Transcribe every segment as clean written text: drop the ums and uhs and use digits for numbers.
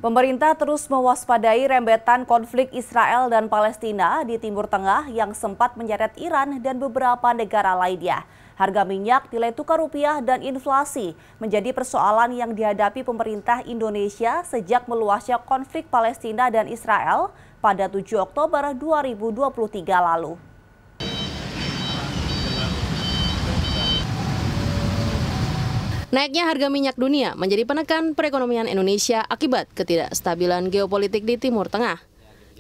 Pemerintah terus mewaspadai rembetan konflik Israel dan Palestina di Timur Tengah yang sempat menyeret Iran dan beberapa negara lainnya. Harga minyak, nilai tukar rupiah, dan inflasi menjadi persoalan yang dihadapi pemerintah Indonesia sejak meluasnya konflik Palestina dan Israel pada 7 Oktober 2023 lalu. Naiknya harga minyak dunia menjadi penekan perekonomian Indonesia akibat ketidakstabilan geopolitik di Timur Tengah.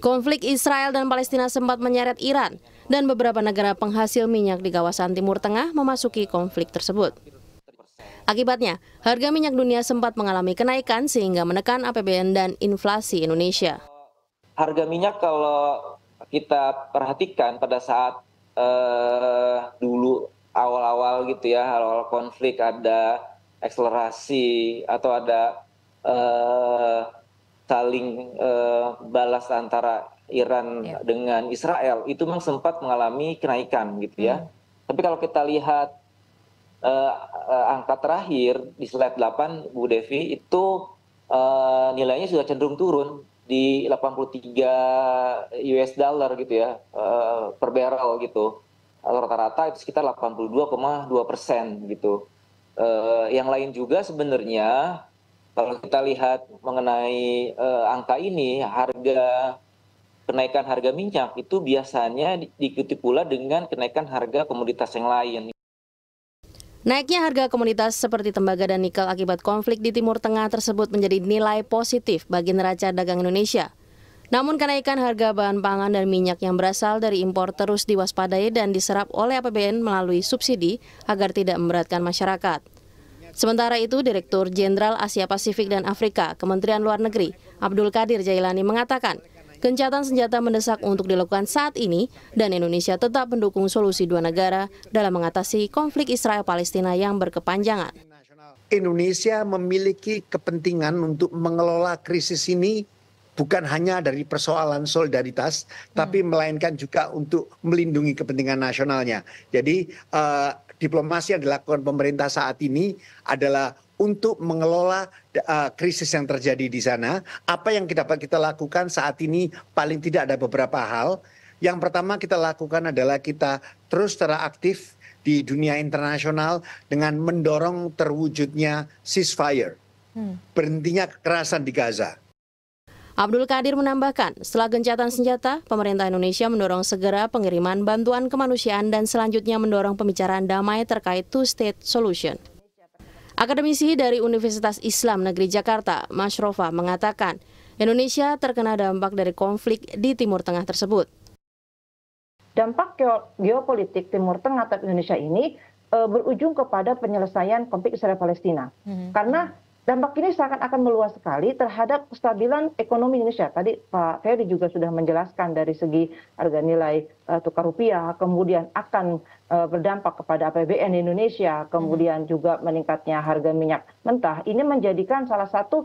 Konflik Israel dan Palestina sempat menyeret Iran dan beberapa negara penghasil minyak di kawasan Timur Tengah memasuki konflik tersebut. Akibatnya, harga minyak dunia sempat mengalami kenaikan sehingga menekan APBN dan inflasi Indonesia. Harga minyak kalau kita perhatikan pada saat dulu awal-awal gitu ya, awal konflik ada akselerasi atau ada saling balas antara Iran dengan Israel, itu memang sempat mengalami kenaikan gitu ya. Tapi kalau kita lihat angka terakhir di slide 8 Bu Devi, itu nilainya sudah cenderung turun di 83 US dollar gitu ya per barrel gitu. Rata-rata itu sekitar 82,2% gitu. Yang lain juga sebenarnya kalau kita lihat mengenai angka ini, kenaikan harga minyak itu biasanya diikuti pula dengan kenaikan harga komoditas yang lain. Naiknya harga komoditas seperti tembaga dan nikel akibat konflik di Timur Tengah tersebut menjadi nilai positif bagi neraca dagang Indonesia. Namun kenaikan harga bahan pangan dan minyak yang berasal dari impor terus diwaspadai dan diserap oleh APBN melalui subsidi agar tidak memberatkan masyarakat. Sementara itu, Direktur Jenderal Asia Pasifik dan Afrika, Kementerian Luar Negeri, Abdul Qadir Jailani mengatakan, gencatan senjata mendesak untuk dilakukan saat ini dan Indonesia tetap mendukung solusi dua negara dalam mengatasi konflik Israel-Palestina yang berkepanjangan. Indonesia memiliki kepentingan untuk mengelola krisis ini bukan hanya dari persoalan solidaritas, tapi melainkan juga untuk melindungi kepentingan nasionalnya. Jadi diplomasi yang dilakukan pemerintah saat ini adalah untuk mengelola krisis yang terjadi di sana. Apa yang dapat kita lakukan saat ini paling tidak ada beberapa hal. Yang pertama kita lakukan adalah kita terus secara aktif di dunia internasional dengan mendorong terwujudnya ceasefire, berhentinya kekerasan di Gaza. Abdul Qadir menambahkan, setelah gencatan senjata, pemerintah Indonesia mendorong segera pengiriman bantuan kemanusiaan dan selanjutnya mendorong pembicaraan damai terkait two-state solution. Akademisi dari Universitas Islam Negeri Jakarta, Masrofa, mengatakan Indonesia terkena dampak dari konflik di Timur Tengah tersebut. Dampak geopolitik Timur Tengah terhadap Indonesia ini berujung kepada penyelesaian konflik Israel-Palestina. Karena dampak ini akan meluas sekali terhadap kestabilan ekonomi Indonesia. Tadi Pak Ferry juga sudah menjelaskan dari segi harga nilai tukar rupiah, kemudian akan berdampak kepada APBN Indonesia, kemudian juga meningkatnya harga minyak mentah. Ini menjadikan salah satu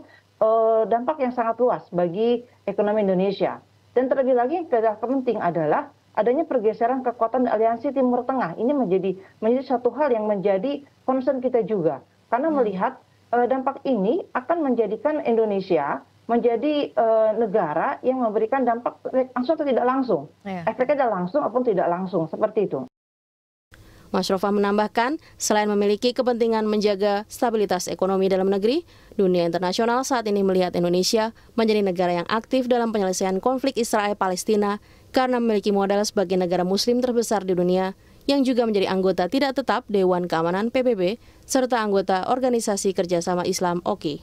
dampak yang sangat luas bagi ekonomi Indonesia. Dan terlebih lagi yang penting adalah adanya pergeseran kekuatan aliansi Timur Tengah. Ini menjadi satu hal yang menjadi concern kita juga. Karena melihat dampak ini akan menjadikan Indonesia menjadi negara yang memberikan dampak langsung atau tidak langsung. Efeknya langsung ataupun tidak langsung, seperti itu. Masrofa menambahkan, selain memiliki kepentingan menjaga stabilitas ekonomi dalam negeri, dunia internasional saat ini melihat Indonesia menjadi negara yang aktif dalam penyelesaian konflik Israel-Palestina karena memiliki modal sebagai negara muslim terbesar di dunia yang juga menjadi anggota tidak tetap Dewan Keamanan PBB serta anggota Organisasi Kerjasama Islam OKI.